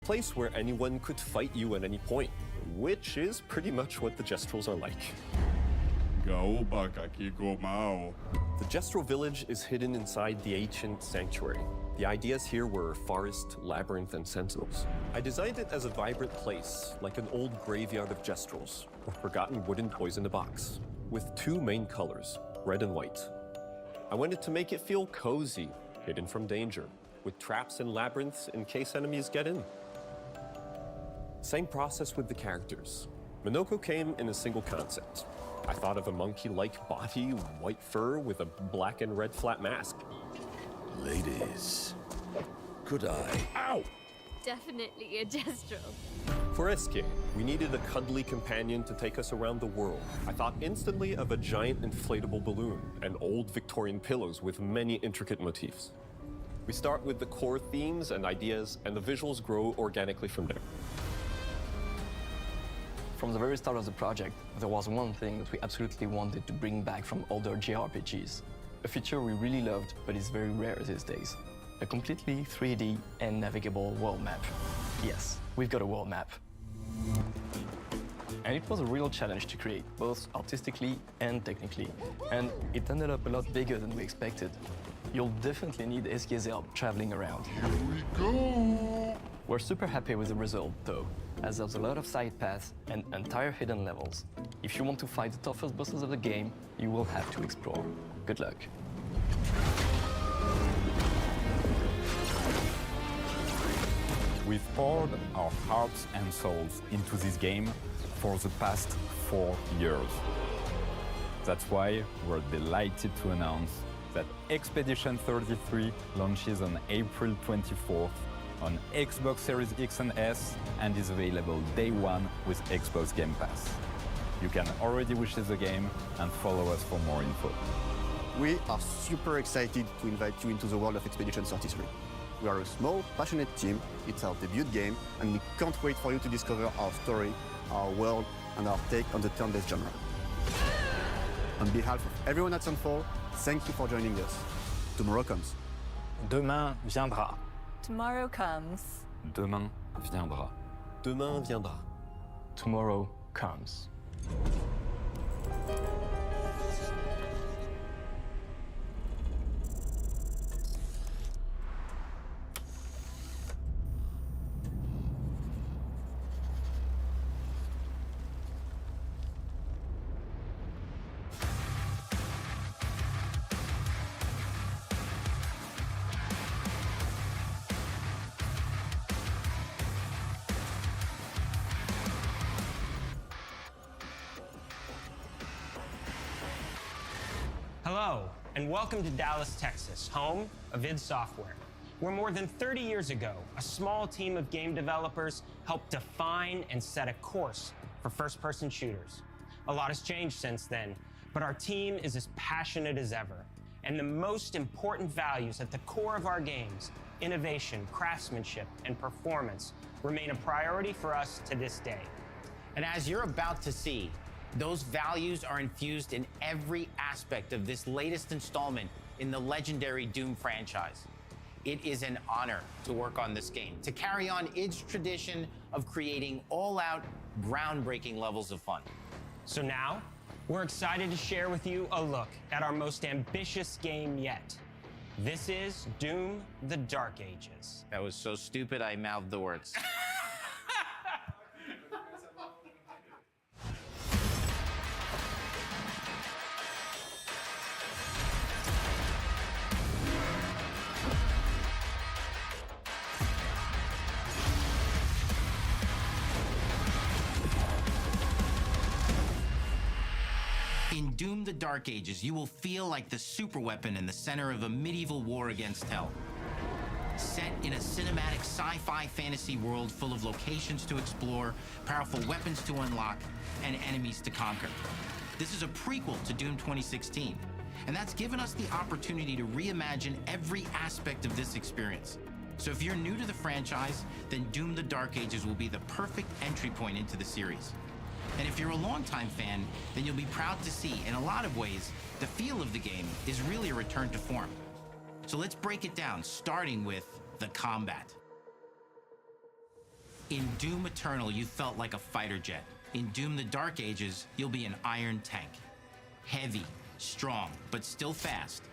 place where anyone could fight you at any point, which is pretty much what the Jestrels are like. The Jestral village is hidden inside the ancient sanctuary. The ideas here were forest, labyrinth, and sentinels. I designed it as a vibrant place, like an old graveyard of Jestrals, or forgotten wooden toys in a box, with two main colors, red and white. I wanted to make it feel cozy, hidden from danger, with traps and labyrinths in case enemies get in. Same process with the characters. Minoko came in a single concept. I thought of a monkey-like body, white fur with a black and red flat mask. Ladies, could I? Ow! Definitely a Jestral. For SK, we needed a cuddly companion to take us around the world. I thought instantly of a giant inflatable balloon and old Victorian pillows with many intricate motifs. We start with the core themes and ideas, and the visuals grow organically from there. From the very start of the project, there was one thing that we absolutely wanted to bring back from older JRPGs. A feature we really loved, but is very rare these days. A completely 3D and navigable world map. Yes, we've got a world map. And it was a real challenge to create, both artistically and technically. And it ended up a lot bigger than we expected. You'll definitely need SK's help traveling around. Here we go! We're super happy with the result, though, as there's a lot of side paths and entire hidden levels. If you want to fight the toughest bosses of the game, you will have to explore. Good luck. We've poured our hearts and souls into this game for the past 4 years. That's why we're delighted to announce that Expedition 33 launches on April 24th on Xbox Series X and S and is available day one with Xbox Game Pass. You can already wishlist the game and follow us for more info. We are super excited to invite you into the world of Expedition 33. We are a small, passionate team, it's our debut game, and we can't wait for you to discover our story, our world, and our take on the turn-based genre. On behalf of everyone at Sunfall, thank you for joining us. Tomorrow comes. Demain viendra. Tomorrow comes. Demain viendra. Demain viendra. Tomorrow comes. Hello, and welcome to Dallas, Texas, home of id Software, where more than 30 years ago, a small team of game developers helped define and set a course for first-person shooters. A lot has changed since then, but our team is as passionate as ever. And the most important values at the core of our games, innovation, craftsmanship, and performance, remain a priority for us to this day. And as you're about to see, those values are infused in every aspect of this latest installment in the legendary Doom franchise. It is an honor to work on this game, to carry on its tradition of creating all-out, groundbreaking levels of fun. So now, we're excited to share with you a look at our most ambitious game yet. This is Doom: The Dark Ages. That was so stupid, I mouthed the words. In Doom: The Dark Ages, you will feel like the superweapon in the center of a medieval war against hell. Set in a cinematic sci-fi fantasy world full of locations to explore, powerful weapons to unlock, and enemies to conquer. This is a prequel to Doom 2016, and that's given us the opportunity to reimagine every aspect of this experience. So if you're new to the franchise, then Doom: The Dark Ages will be the perfect entry point into the series. And if you're a longtime fan, then you'll be proud to see, in a lot of ways, the feel of the game is really a return to form. So let's break it down, starting with the combat. In Doom Eternal, you felt like a fighter jet. In Doom the Dark Ages, you'll be an iron tank. Heavy, strong, but still fast.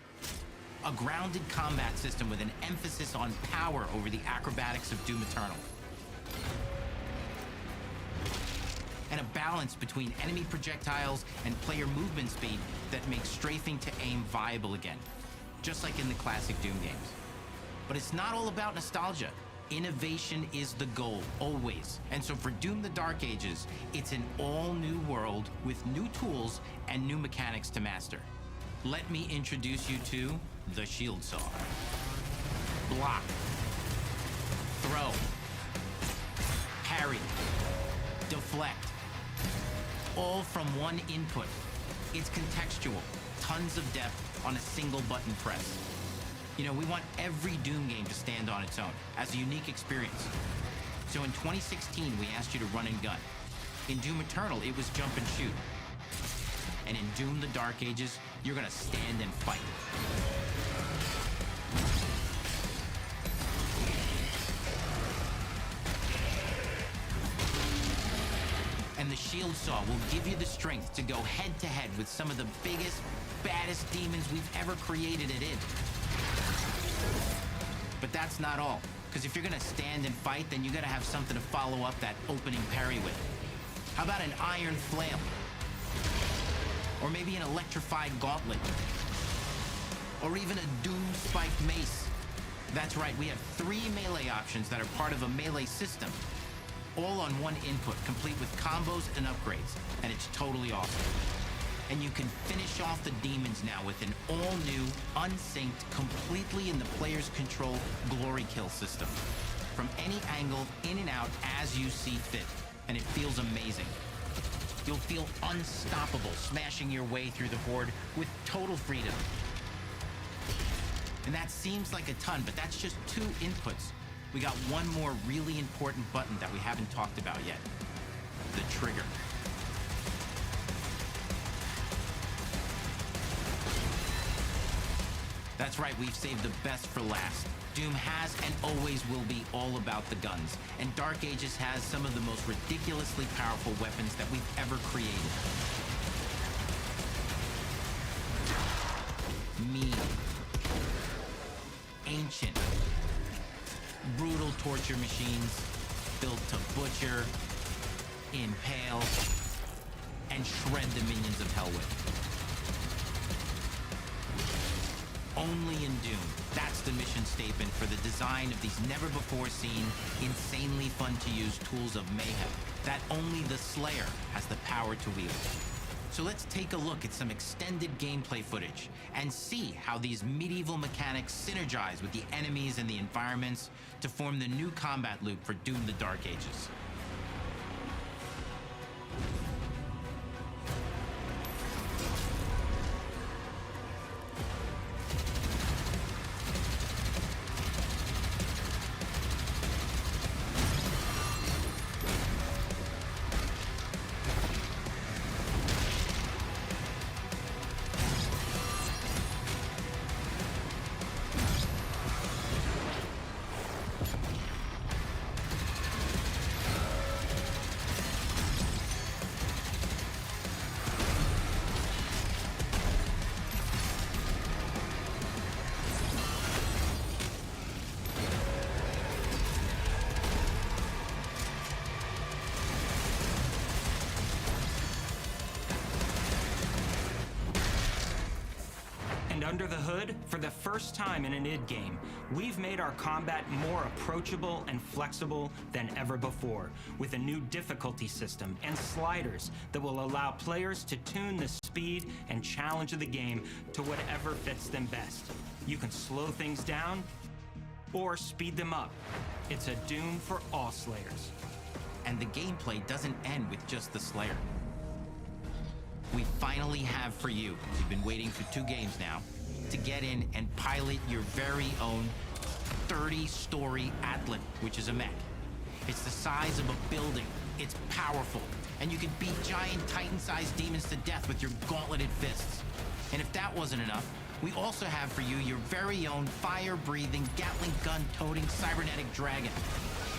A grounded combat system with an emphasis on power over the acrobatics of Doom Eternal. And a balance between enemy projectiles and player movement speed that makes strafing to aim viable again, just like in the classic Doom games. But it's not all about nostalgia. Innovation is the goal, always. And so for Doom the Dark Ages, it's an all-new world with new tools and new mechanics to master. Let me introduce you to the Shield Saw. Block. Throw. Parry. Deflect. All from one input. It's contextual, tons of depth on a single button press. You know, we want every Doom game to stand on its own as a unique experience. So in 2016, we asked you to run and gun. In Doom Eternal, it was jump and shoot. And in Doom the Dark Ages, you're gonna stand and fight. And the Shield Saw will give you the strength to go head-to-head with some of the biggest, baddest demons we've ever created at id. But that's not all, because if you're gonna stand and fight, then you gotta have something to follow up that opening parry with. How about an iron flail? Or maybe an electrified gauntlet? Or even a doom-spiked mace? That's right, we have 3 melee options that are part of a melee system. All on one input, complete with combos and upgrades, and it's totally awesome. And you can finish off the demons now with an all-new, unsynced, completely in the player's control glory kill system. From any angle, in and out, as you see fit. And it feels amazing. You'll feel unstoppable smashing your way through the horde with total freedom. And that seems like a ton, but that's just 2 inputs. We got one more really important button that we haven't talked about yet. The trigger. That's right, we've saved the best for last. Doom has and always will be all about the guns, and Dark Ages has some of the most ridiculously powerful weapons that we've ever created. Mean. Ancient. Brutal torture machines, built to butcher, impale, and shred the minions of hell with. Only in Doom. That's the mission statement for the design of these never-before-seen, insanely fun-to-use tools of mayhem that only the Slayer has the power to wield. So let's take a look at some extended gameplay footage and see how these medieval mechanics synergize with the enemies and the environments to form the new combat loop for Doom the Dark Ages. And under the hood, for the first time in an id game, we've made our combat more approachable and flexible than ever before, with a new difficulty system and sliders that will allow players to tune the speed and challenge of the game to whatever fits them best. You can slow things down or speed them up. It's a Doom for all Slayers. And the gameplay doesn't end with just the Slayer. We finally have for you, you've been waiting for 2 games now, to get in and pilot your very own 30-story Atlan, which is a mech. It's the size of a building, it's powerful, and you can beat giant Titan-sized demons to death with your gauntleted fists. And if that wasn't enough, we also have for you your very own fire-breathing, Gatling gun-toting cybernetic dragon.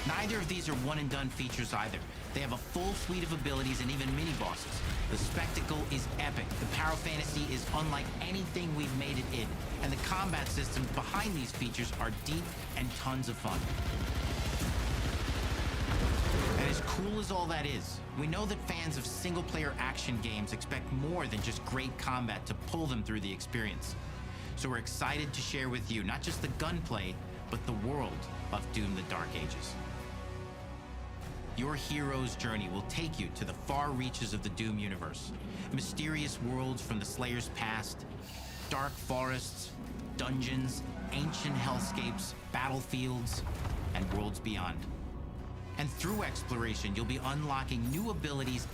Neither of these are one-and-done features either. They have a full suite of abilities and even mini-bosses. The spectacle is epic. The Power Fantasy is unlike anything we've made it in. And the combat systems behind these features are deep and tons of fun. And as cool as all that is, we know that fans of single-player action games expect more than just great combat to pull them through the experience. So we're excited to share with you not just the gunplay, but the world of Doom: The Dark Ages. Your hero's journey will take you to the far reaches of the Doom universe. Mysterious worlds from the Slayer's past, dark forests, dungeons, ancient hellscapes, battlefields, and worlds beyond. And through exploration, you'll be unlocking new abilities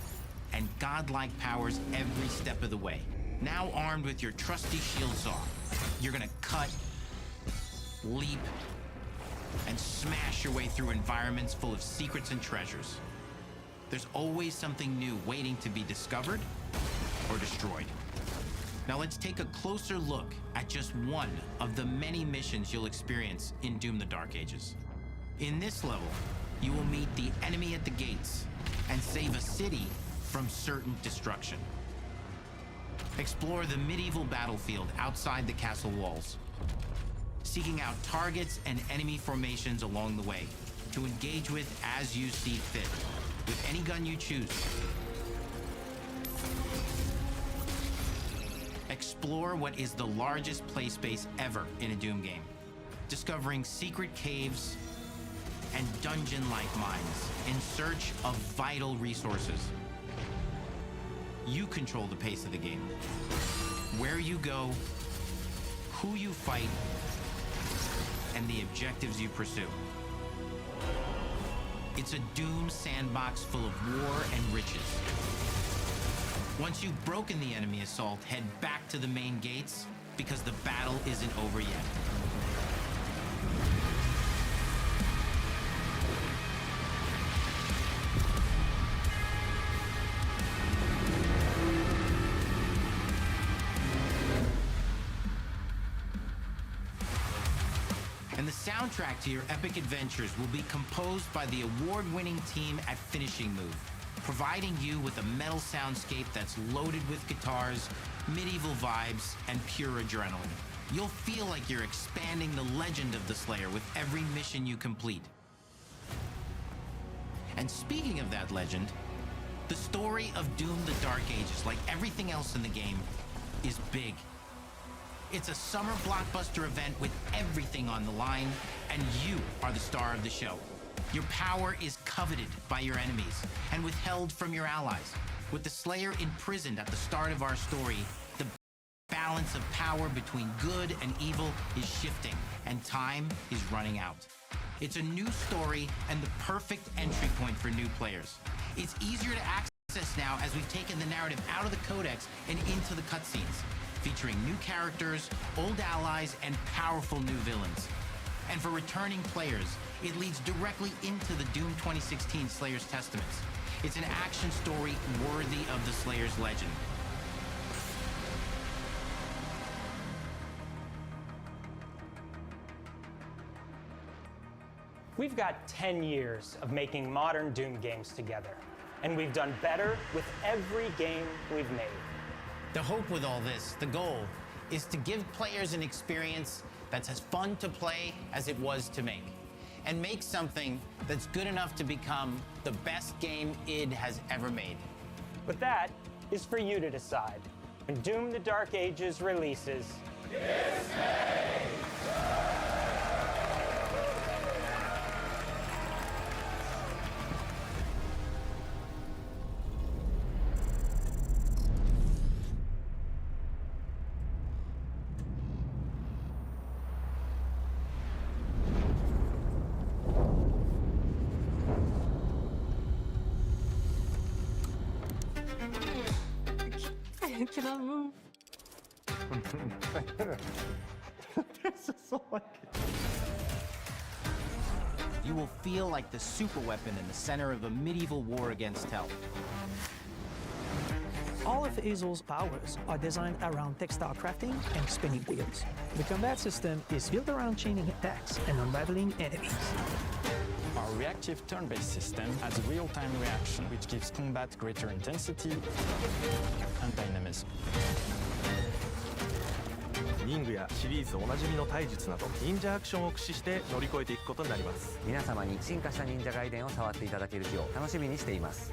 and godlike powers every step of the way. Now armed with your trusty shield saw, you're gonna cut, leap, and smash your way through environments full of secrets and treasures. There's always something new waiting to be discovered or destroyed. Now let's take a closer look at just one of the many missions you'll experience in Doom: The Dark Ages. In this level, you will meet the enemy at the gates and save a city from certain destruction. Explore the medieval battlefield outside the castle walls, seeking out targets and enemy formations along the way to engage with as you see fit, with any gun you choose. Explore what is the largest play space ever in a Doom game, discovering secret caves and dungeon-like mines in search of vital resources. You control the pace of the game, where you go, who you fight, and the objectives you pursue. It's a Doom sandbox full of war and riches. Once you've broken the enemy assault, head back to the main gates, because the battle isn't over yet. And the soundtrack to your epic adventures will be composed by the award-winning team at Finishing Move, providing you with a metal soundscape that's loaded with guitars, medieval vibes, and pure adrenaline. You'll feel like you're expanding the legend of the Slayer with every mission you complete. And speaking of that legend, the story of Doom: The Dark Ages, like everything else in the game, is big. It's a summer blockbuster event with everything on the line, and you are the star of the show. Your power is coveted by your enemies and withheld from your allies. With the Slayer imprisoned at the start of our story, the balance of power between good and evil is shifting, and time is running out. It's a new story and the perfect entry point for new players. It's easier to access now as we've taken the narrative out of the codex and into the cutscenes, featuring new characters, old allies, and powerful new villains. And for returning players, it leads directly into the Doom 2016 Slayer's Testaments. It's an action story worthy of the Slayer's legend. We've got 10 years of making modern Doom games together, and we've done better with every game we've made. The hope with all this, the goal, is to give players an experience that's as fun to play as it was to make, and make something that's good enough to become the best game id has ever made. But that is for you to decide. When Doom: The Dark Ages releases, I cannot move. You will feel like the superweapon in the center of a medieval war against hell. All of Azel's powers are designed around textile crafting and spinning wheels. The combat system is built around chaining attacks and unraveling enemies. Our Our reactive turn-based system adds real-time reaction, which gives combat greater intensity and dynamism. 忍具やシリーズおなじみの体術など忍者アクションを駆使して乗り越えていくことになります。皆様に進化した忍者ガイデンを触っていただける日を楽しみにしています。